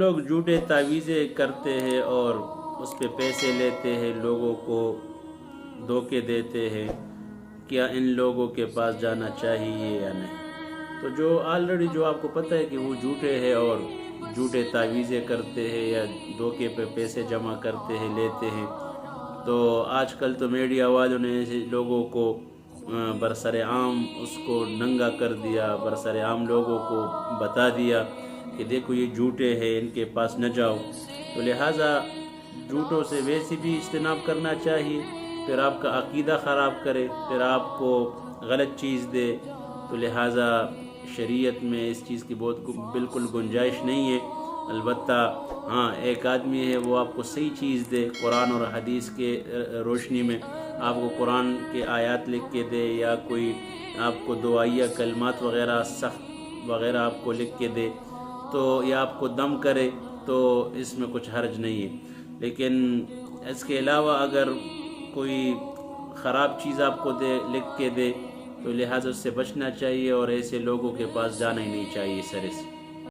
لوگ جھوٹے تعویذیں کرتے ہیں اور اس پہ پیسے لیتے ہیں، لوگوں کو دھوکے دیتے ہیں، کیا ان لوگوں کے پاس جانا چاہیے یا نہیں؟ تو جو آلریڈی جو آپ کو پتہ ہے کہ وہ جھوٹے ہیں اور جھوٹے تعویذیں کرتے ہیں یا دھوکے پہ پیسے جمع کرتے ہیں، لیتے ہیں، تو آج کل تو میڈیا والوں نے ایسے لوگوں کو برسر عام اس کو ننگا کر دیا، برسر عام لوگوں کو بتا دیا کہ دیکھو یہ جھوٹے ہیں، ان کے پاس نہ جاؤ۔ تو لہٰذا جھوٹوں سے ویسے بھی اجتناب کرنا چاہیے، پھر آپ کا عقیدہ خراب کرے، پھر آپ کو غلط چیز دے، تو لہٰذا شریعت میں اس چیز کی بالکل گنجائش نہیں ہے۔ البتہ ہاں، ایک آدمی ہے وہ آپ کو صحیح چیز دے، قرآن اور حدیث کے روشنی میں آپ کو قرآن کے آیات لکھ کے دے، یا کوئی آپ کو دعائیہ کلمات وغیرہ سخت وغیرہ آپ کو لکھ کے دے، تو یا آپ کو دم کرے، تو اس میں کچھ حرج نہیں ہے۔ لیکن اس کے علاوہ اگر کوئی خراب چیز آپ کو دے، لکھ کے دے، تو لہٰذا اس سے بچنا چاہیے اور ایسے لوگوں کے پاس جانا ہی نہیں چاہیے سرے سے۔